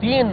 3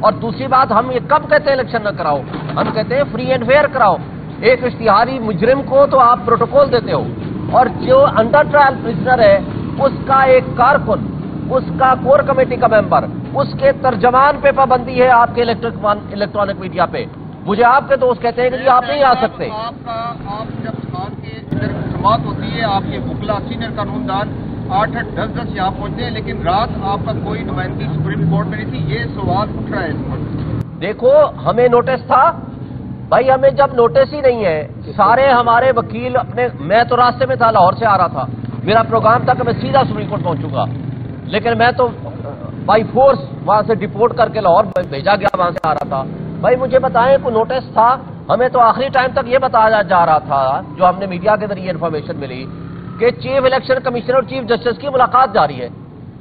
اور دوسری بات، ہم یہ کب کہتے ہیں الیکشن نہ کراؤ؟ ہم کہتے ہیں فری اینڈ فیئر کراؤ. ایک اشتہاری مجرم کو تو آپ پروٹوکول دیتے ہو، اور جو انڈر ٹرائل پرزنر ہے اس کا ایک کارکن، اس کا کور کمیٹی کا ممبر، اس کے ترجمان پہ پابندی ہے آپ کے الیکٹرانک میڈیا پہ. مجھے آپ کے دوست کہتے ہیں کہ جی آپ نہیں آ سکتے. آپ جب آپ کے ادھر سماعت ہوتی ہے، آپ کے وکلا سینئر قانوندان 8-10 یہاں پہنچتے ہیں، لیکن رات آپ کا کوئی نمائندگی سپریم کورٹ میں نہیں تھی. یہ سوال اٹھ رہا ہے اس وقت. دیکھو، ہمیں نوٹس تھا بھائی، ہمیں جب نوٹس ہی نہیں ہے، سارے ہمارے وکیل اپنے، میں تو راستے میں تھا، لاہور سے آ رہا تھا، میرا پروگرام تھا کہ میں سیدھا سپریم کورٹ پہنچوں گا، لیکن میں تو بائی فورس وہاں سے ڈپورٹ کر کے لاہور بھیجا گیا، وہاں سے آ رہا تھا. بھائی مجھے بتائیں، کوئی نوٹس تھا؟ ہمیں تو آخری ٹائم تک یہ بتایا جا رہا تھا، جو ہم نے میڈیا کے ذریعے انفارمیشن ملی، کہ چیف الیکشن کمشنر اور چیف جسٹس کی ملاقات جاری ہے،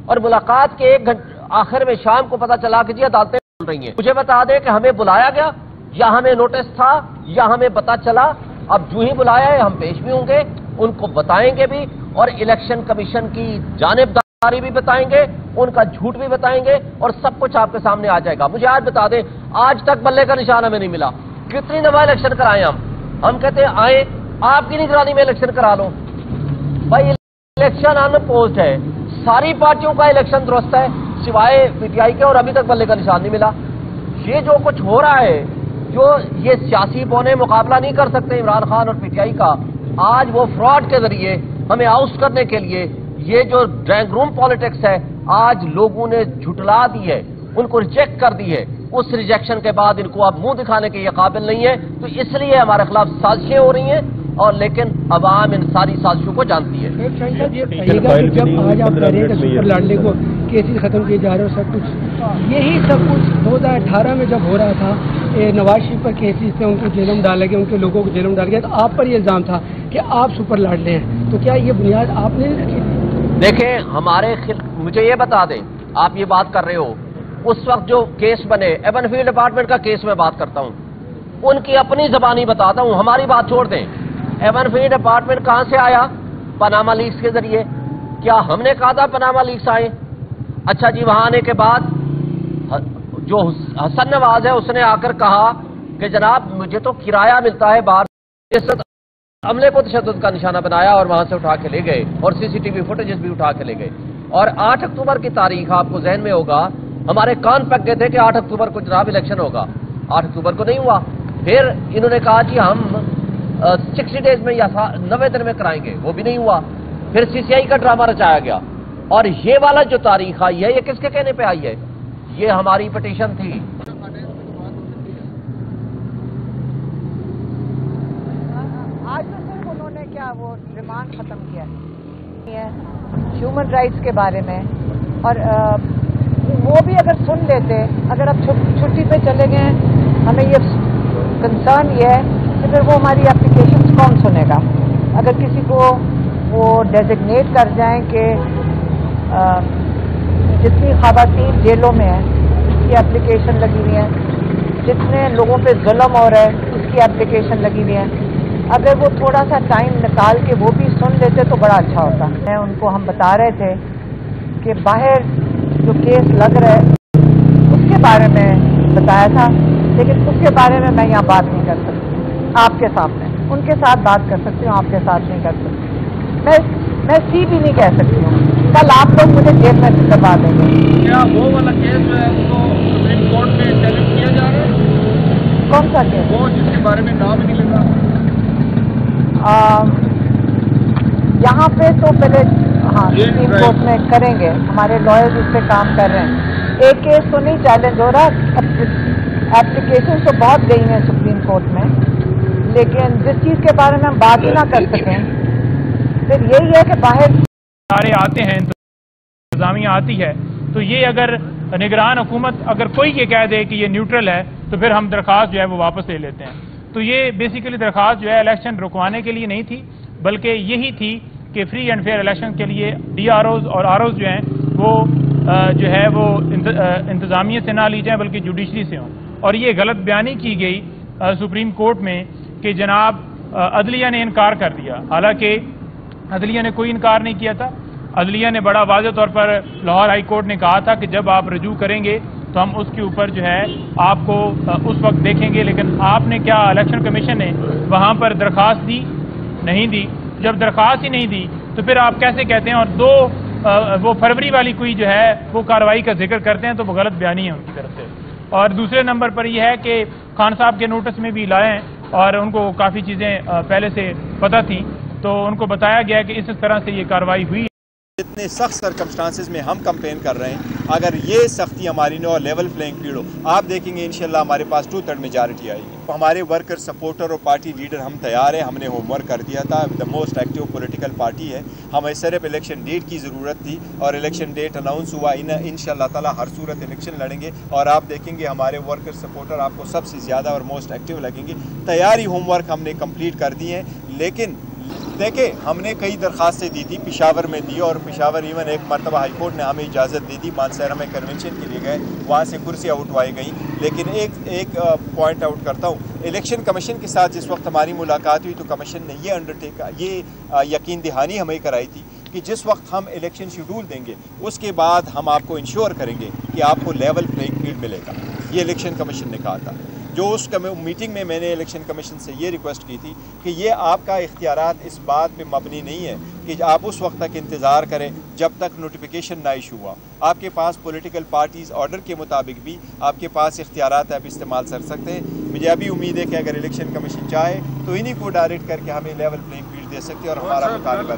اور ملاقات کے 1 گھنٹے آخر میں شام کو پتا چلا کہ جی عدالتیں کھل رہی ہیں. مجھے بتا دیں کہ ہمیں بلایا گیا یا ہمیں نوٹس تھا یا ہمیں پتا چلا؟ اب جو ہی بلایا ہے ہم پیش بھی ہوں گے، ان کو بتائیں گے بھی، اور الیکشن کمیشن کی جانبداری بھی بتائیں گے، ان کا جھوٹ بھی بتائیں گے، اور سب کچھ آپ کے سامنے آ جائے گا. مجھے آج بتا دیں، آج تک بلے کا نشان ہمیں نہیں ملا. کتنی دفعہ الیکشن کرائے ہم کہتے ہیں آئیں، آپ کی نگرانی میں الیکشن کرا لو. بھائی الیکشن ان پوسٹ ہے، ساری پارٹیوں کا الیکشن درست ہے سوائے پی ٹی آئی کے، اور ابھی تک بلے کا نشان نہیں ملا. یہ جو کچھ ہو رہا ہے، جو یہ سیاسی پونے مقابلہ نہیں کر سکتے عمران خان اور پی ٹی آئی کا، آج وہ فراڈ کے ذریعے ہمیں آؤٹ کرنے کے لیے یہ جو ڈرائنگ روم پالیٹکس ہے، آج لوگوں نے جھٹلا دی ہے، ان کو ریجیکٹ کر دی ہے. اس ریجیکشن کے بعد ان کو اب منہ دکھانے کے یہ قابل نہیں ہے، تو اس لیے ہمارے خلاف سازشیں ہو رہی ہیں، اور لیکن عوام ان ساری سازشوں کو جانتی ہے. جب آج آپ کہہ رہے ہیں کہ سپر لانڈے کو کیسز ختم کیے جا رہے ہیں، سب کچھ یہی سب کچھ 2018 میں جب ہو رہا تھا، نواز شریف پر کیسز تھے، ان کو جیلوں میں ڈالا گیا، ان کے لوگوں کو جیلوں میں ڈالا گیا، تو آپ پر یہ الزام تھا کہ آپ سپر لاڈلے ہیں. تو کیا یہ بنیاد آپ نے رکھی؟ دیکھیں، مجھے یہ بتا دیں، آپ یہ بات کر رہے ہو، اس وقت جو کیس بنے، ایون فیلڈ ڈپارٹمنٹ کا کیس میں بات کرتا ہوں، ان کی اپنی زبانی بتاتا ہوں، ہماری بات چھوڑ دیں. ایون فیلڈ ڈپارٹمنٹ کہاں سے آیا؟ پاناما لیکس کے ذریعے. کیا ہم نے کہا تھا پاناما لیکس آئے؟ اچھا جی، وہاں آنے کے بعد جو حسن نواز ہے، اس نے آ کر کہا کہ جناب مجھے تو کرایہ ملتا ہے باہر. عملے کو تشدد کا نشانہ بنایا اور وہاں سے اٹھا کے لے گئے، اور سی سی ٹی وی فوٹیجز بھی اٹھا کے لے گئے. اور 8 اکتوبر کی تاریخ آپ کو ذہن میں ہوگا، ہمارے کان پک گئے تھے کہ 8 اکتوبر کو جناب الیکشن ہوگا. 8 اکتوبر کو نہیں ہوا. پھر انہوں نے کہا جی ہم 60 ڈیز میں یا 90 دن میں کرائیں گے، وہ بھی نہیں ہوا. پھر سی سی آئی کا ڈرامہ رچایا گیا. اور یہ والا جو تاریخ آئی ہے، یہ کس کے کہنے پہ آئی ہے؟ یہ ہماری پٹیشن تھی. آج تو صرف انہوں نے کیا وہ ریمانڈ ختم کیا ہے ہیومن رائٹس کے بارے میں، اور وہ بھی اگر سن لیتے، اگر اب چھٹی پہ چلے گئے، ہمیں یہ کنسرن یہ ہے کہ پھر وہ ہماری اپلیکیشنز کون سنے گا؟ اگر کسی کو وہ ڈیزگنیٹ کر جائیں کہ جتنی خواتین جیلوں میں ہیں اس کی اپلیکیشن لگی ہوئی ہیں، جتنے لوگوں پہ ظلم ہو رہا ہے اس کی اپلیکیشن لگی ہوئی ہے، اگر وہ تھوڑا سا ٹائم نکال کے وہ بھی سن لیتے تو بڑا اچھا ہوتا. ان کو ہم بتا رہے تھے کہ باہر جو کیس لگ رہا ہے اس کے بارے میں بتایا تھا، لیکن اس کے بارے میں میں یہاں بات نہیں کر سکتی آپ کے سامنے. ان کے ساتھ بات کر سکتی ہوں، آپ کے ساتھ نہیں کر سکتی. میں سی بھی نہیں کہہ سکتی ہوں. کل آپ لوگ مجھے جیل میں کروا دیں گے. کیا وہ والا کیس جو ہے اس کو سپریم کورٹ میں چیلنج کیا جا رہا ہے؟ کون سا کیس؟ وہ جس کے بارے میں نام ہی نہیں لگا. یہاں پہ تو پہلے سپریم کورٹ میں کریں گے، ہمارے لائرز اس پہ کام کر رہے ہیں. ایک کیس تو نہیں چیلنج ہو رہا، اپلیکیشن تو بہت گئی ہیں سپریم کورٹ میں، لیکن جس چیز کے بارے میں ہم بات ہی نہ کر سکیں پھر یہی ہے کہ باہر سارے آتے ہیں، انتظامیہ آتی ہے، تو یہ اگر نگران حکومت اگر کوئی یہ کہہ دے کہ یہ نیوٹرل ہے تو پھر ہم درخواست جو ہے وہ واپس لے لیتے ہیں. تو یہ بیسیکلی درخواست جو ہے الیکشن رکوانے کے لیے نہیں تھی، بلکہ یہی تھی کہ فری اینڈ فیئر الیکشن کے لیے ڈی آر اوز اور آر اوز جو ہیں وہ جو ہے وہ انتظامیہ سے نہ لی جائیں بلکہ جوڈیشری سے ہوں. اور یہ غلط بیانی کی گئی سپریم کورٹ میں کہ جناب عدلیہ نے انکار کر دیا، حالانکہ عدلیہ نے کوئی انکار نہیں کیا تھا. عدلیہ نے بڑا واضح طور پر لاہور ہائی کورٹ نے کہا تھا کہ جب آپ رجوع کریں گے تو ہم اس کے اوپر جو ہے آپ کو اس وقت دیکھیں گے. لیکن آپ نے کیا الیکشن کمیشن نے وہاں پر درخواست دی؟ نہیں دی. جب درخواست ہی نہیں دی تو پھر آپ کیسے کہتے ہیں؟ اور وہ فروری والی کوئی جو ہے وہ کارروائی کا ذکر کرتے ہیں تو وہ غلط بیانی ہے ان کی طرف سے. اور دوسرے نمبر پر یہ ہے کہ خان صاحب کے نوٹس میں بھی لائے ہیں اور ان کو کافی چیزیں پہلے سے پتہ تھیں تو ان کو بتایا گیا کہ اس طرح سے یہ کارروائی ہوئی. اتنے سخت سرکمسٹانسز میں ہم کمپین کر رہے ہیں، اگر یہ سختی ہماری نہ ہو، لیول پلینگ فیلڈ ہو، آپ دیکھیں گے انشاءاللہ ہمارے پاس 2/3 میجارٹی آئے گی. ہمارے ورکر سپورٹر اور پارٹی لیڈر ہم تیار ہیں. ہم نے ہوم ورک کر دیا تھا. The most active political party ہے. ہمیں صرف الیکشن ڈیٹ کی ضرورت تھی اور الیکشن ڈیٹ اناؤنس ہوا. انشاءاللہ تعالی ہر صورت الیکشن لڑیں گے اور آپ دیکھیں گے ہمارے ورکر سپورٹر آپ کو سب سے زیادہ اور موسٹ ایکٹیو لگیں گے. تیاری ہوم ورک ہم نے کمپلیٹ کر دی ہیں. لیکن دیکھیں ہم نے کئی درخواستیں دی تھی، پشاور میں دی اور پشاور ایون ایک مرتبہ ہائی کورٹ نے ہمیں اجازت دے دی. مانسہرہ میں کنونشن کے لیے گئے، وہاں سے کرسیاں اٹھوائی گئیں. لیکن ایک پوائنٹ آؤٹ کرتا ہوں، الیکشن کمیشن کے ساتھ جس وقت ہماری ملاقات ہوئی تو کمیشن نے یہ یقین دہانی ہمیں کرائی تھی کہ جس وقت ہم الیکشن شیڈول دیں گے اس کے بعد ہم آپ کو انشور کریں گے کہ آپ کو لیول پلینگ فیلڈ ملے گا. یہ الیکشن کمیشن نے کہا تھا. جو اس میٹنگ میں نے الیکشن کمیشن سے یہ ریکویسٹ کی تھی کہ یہ آپ کا اختیارات اس بات پہ مبنی نہیں ہے کہ آپ اس وقت تک انتظار کریں جب تک نوٹیفیکیشن نہ ایشو ہوا. آپ کے پاس پولیٹیکل پارٹیز آرڈر کے مطابق بھی آپ کے پاس اختیارات آپ استعمال کر سکتے ہیں. مجھے ابھی امید ہے کہ اگر الیکشن کمیشن چاہے تو انہی کو ڈائریکٹ کر کے ہمیں لیول پلینگ فیلڈ دے سکتے اور ہمارا مطالبہ